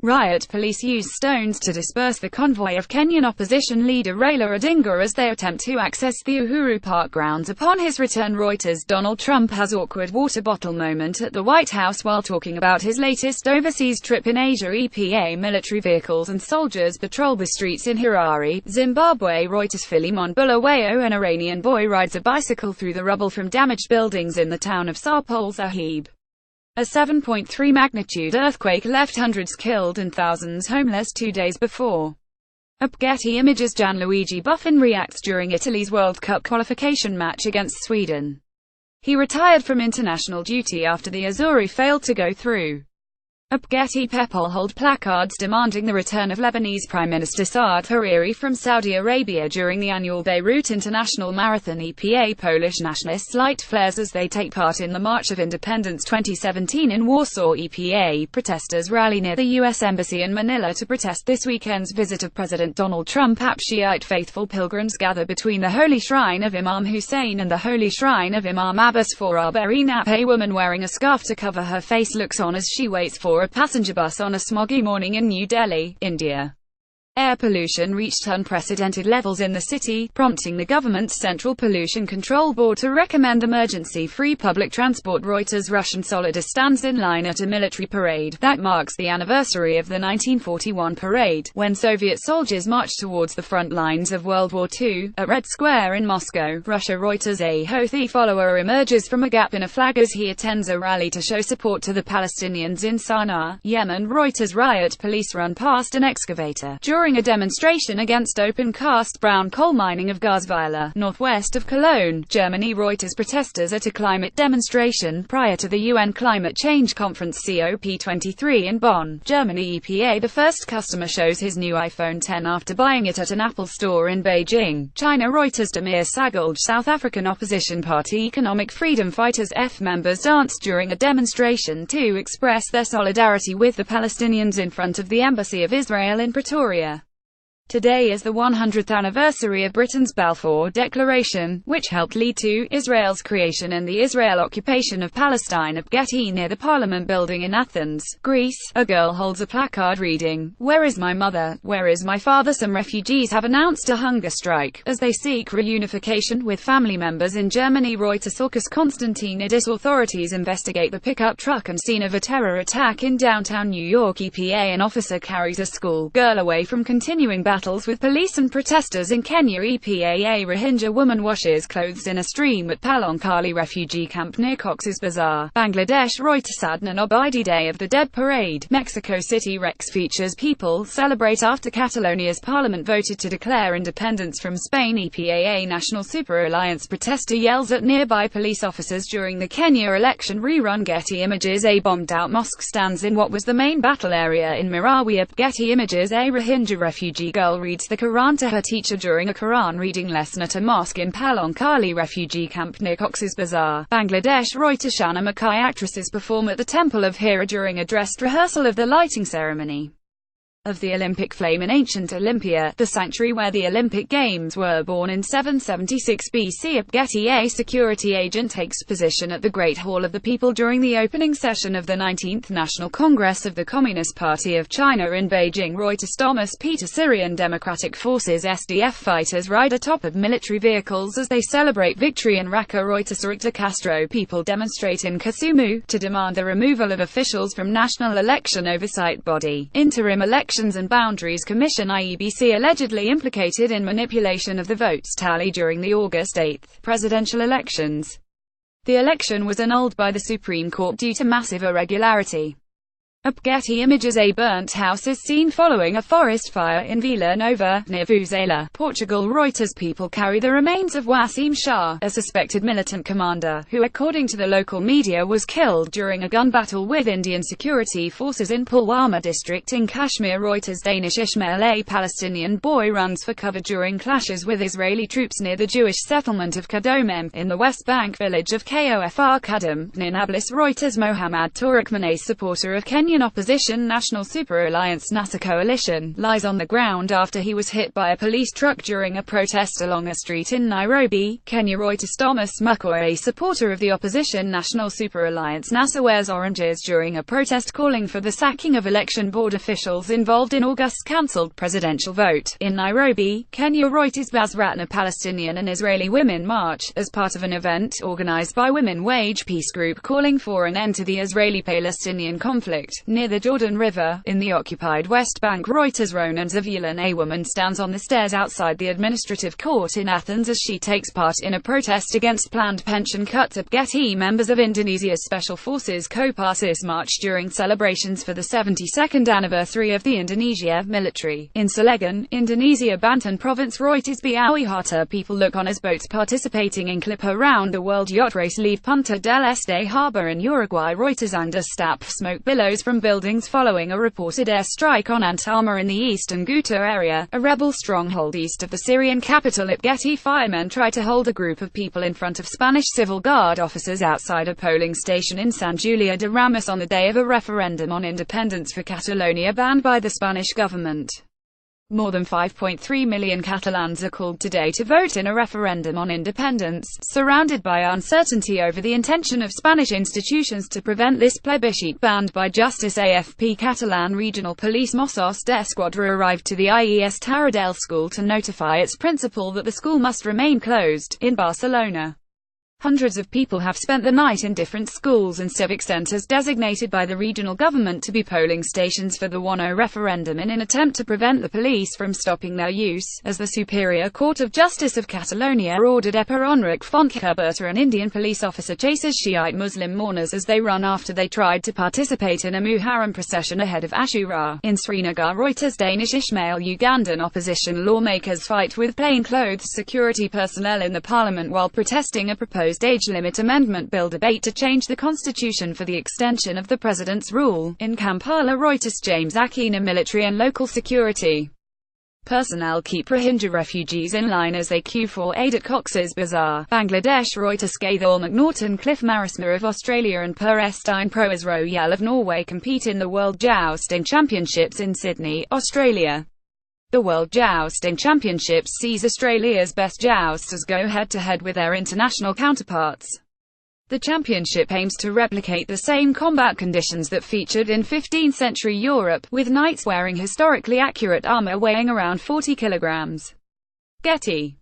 Riot police used stones to disperse the convoy of Kenyan opposition leader Raila Odinga as they attempt to access the Uhuru Park grounds upon his return. Reuters. Donald Trump has awkward water bottle moment at the White House while talking about his latest overseas trip in Asia. EPA military vehicles and soldiers patrol the streets in Harare, Zimbabwe. Reuters. Philemon Bulawayo, an Iranian boy, rides a bicycle through the rubble from damaged buildings in the town of Sarpol Sahib. A 7.3 magnitude earthquake left hundreds killed and thousands homeless 2 days before. Getty Images. Gianluigi Buffon reacts during Italy's World Cup qualification match against Sweden. He retired from international duty after the Azzurri failed to go through. Getty. People hold placards demanding the return of Lebanese Prime Minister Saad Hariri from Saudi Arabia during the annual Beirut International Marathon. EPA Polish nationalists light flares as they take part in the March of Independence 2017 in Warsaw. EPA protesters rally near the U.S. Embassy in Manila to protest this weekend's visit of President Donald Trump. Shiite faithful pilgrims gather between the Holy Shrine of Imam Hussein and the Holy Shrine of Imam Abbas for Arba'een. A woman wearing a scarf to cover her face looks on as she waits for a passenger bus on a smoggy morning in New Delhi, India. Air pollution reached unprecedented levels in the city, prompting the government's Central Pollution Control Board to recommend emergency-free public transport. Reuters. Russian soldier stands in line at a military parade that marks the anniversary of the 1941 parade, when Soviet soldiers marched towards the front lines of World War II, at Red Square in Moscow, Russia. Reuters. A Houthi follower emerges from a gap in a flag as he attends a rally to show support to the Palestinians in Sana'a, Yemen. Reuters. Riot police run past an excavator during a demonstration against open-cast brown coal mining of Garzweiler, northwest of Cologne, Germany. Reuters. Protesters at a climate demonstration prior to the UN Climate Change Conference COP23 in Bonn, Germany. EPA. The first customer shows his new iPhone X after buying it at an Apple store in Beijing, China. Reuters. Damir Sagulj, South African opposition party Economic Freedom Fighters F members danced during a demonstration to express their solidarity with the Palestinians in front of the Embassy of Israel in Pretoria. Today is the 100th anniversary of Britain's Balfour Declaration, which helped lead to Israel's creation and the Israel occupation of Palestine. Getty. Near the Parliament building in Athens, Greece, a girl holds a placard reading, "Where is my mother? Where is my father?" Some refugees have announced a hunger strike, as they seek reunification with family members in Germany. Reuters. Konstantinidis. Authorities investigate the pickup truck and scene of a terror attack in downtown New York. EPA. An officer carries a school girl away from continuing battles with police and protesters in Kenya. EPA. A Rohingya woman washes clothes in a stream at Palonkali refugee camp near Cox's Bazar, Bangladesh. Reuters. Adnan Obaidi Day of the Dead Parade, Mexico City. Rex features people celebrate after Catalonia's parliament voted to declare independence from Spain. EPA. A National Super Alliance protester yells at nearby police officers during the Kenya election rerun. Getty Images. A bombed-out mosque stands in what was the main battle area in Marawi. Getty Images. A Rohingya refugee girl reads the Quran to her teacher during a Quran reading lesson at a mosque in Palonkali refugee camp near Cox's Bazar, Bangladesh. Reuters. Shana Mackay. Actresses perform at the Temple of Hera during a dress rehearsal of the lighting ceremony of the Olympic flame in ancient Olympia, the sanctuary where the Olympic Games were born in 776 BC. Getty. A security agent takes position at the Great Hall of the People during the opening session of the 19th National Congress of the Communist Party of China in Beijing. Reuters. Thomas Peter. Syrian Democratic Forces SDF fighters ride atop of military vehicles as they celebrate victory in Raqqa. Reuters. Rita Castro. People demonstrate in Kisumu to demand the removal of officials from National Election Oversight Body, Interim Elections and Boundaries Commission IEBC, allegedly implicated in manipulation of the votes tally during the August 8 presidential elections. The election was annulled by the Supreme Court due to massive irregularity. Getty Images. A burnt house is seen following a forest fire in Vila Nova, near Vuvuzela, Portugal. Reuters. People carry the remains of Wasim Shah, a suspected militant commander, who according to the local media was killed during a gun battle with Indian security forces in Pulwama district in Kashmir. Reuters. Danish Ishmael. A Palestinian boy runs for cover during clashes with Israeli troops near the Jewish settlement of Kadomem, in the West Bank village of Kofr Kadam, near Nablus. Reuters. Mohammad Tourakman. A supporter of Kenya Kenyan opposition National Super Alliance NASA coalition, lies on the ground after he was hit by a police truck during a protest along a street in Nairobi, Kenya. Reuters. Thomas Muckawa, a supporter of the opposition National Super Alliance NASA, wears oranges during a protest calling for the sacking of election board officials involved in August's cancelled presidential vote in Nairobi, Kenya. Reuters. Basratna. Palestinian and Israeli women march, as part of an event organized by Women Wage Peace Group calling for an end to the Israeli-Palestinian conflict, near the Jordan River, in the occupied West Bank. Reuters. Ronan Zavulan, a woman stands on the stairs outside the administrative court in Athens as she takes part in a protest against planned pension cuts at Getty. Members of Indonesia's Special Forces Kopassus marched during celebrations for the 72nd anniversary of the Indonesia military in Cilegon, Indonesia. Banten Province. Reuters. Biawi Hatta. People look on as boats participating in Clip around the world yacht race leave Punta del Este harbor in Uruguay. Reuters. Andestap. Smoke billows from buildings following a reported airstrike on Antama in the eastern Ghouta area, a rebel stronghold east of the Syrian capital. At Getty, firemen try to hold a group of people in front of Spanish Civil Guard officers outside a polling station in San Julia de Ramos on the day of a referendum on independence for Catalonia banned by the Spanish government. More than 5.3 million Catalans are called today to vote in a referendum on independence, surrounded by uncertainty over the intention of Spanish institutions to prevent this plebiscite. Banned by justice. AFP. Catalan Regional Police Mossos d'Esquadra arrived to the IES Taradell school to notify its principal that the school must remain closed, in Barcelona. Hundreds of people have spent the night in different schools and civic centres designated by the regional government to be polling stations for the 1-0 referendum in an attempt to prevent the police from stopping their use, as the Superior Court of Justice of Catalonia ordered Epa Enric Fontcuberta, an Indian police officer, chases Shiite Muslim mourners as they run after they tried to participate in a Muharram procession ahead of Ashura. In Srinagar. Reuters. Danish Ismail. Ugandan opposition lawmakers fight with plainclothes security personnel in the parliament while protesting a proposed age limit amendment bill debate to change the constitution for the extension of the president's rule. In Kampala. Reuters. James Akina. Military and local security personnel keep Rohingya refugees in line as they queue for aid at Cox's Bazar, Bangladesh. Reuters. Gaithal McNaughton. Cliff Marisma of Australia and Per Øystein Proas Royal of Norway compete in the World Jousting Championships in Sydney, Australia. The World Jousting Championships sees Australia's best jousters go head-to-head with their international counterparts. The championship aims to replicate the same combat conditions that featured in 15th-century Europe, with knights wearing historically accurate armor weighing around 40 kilograms. Getty.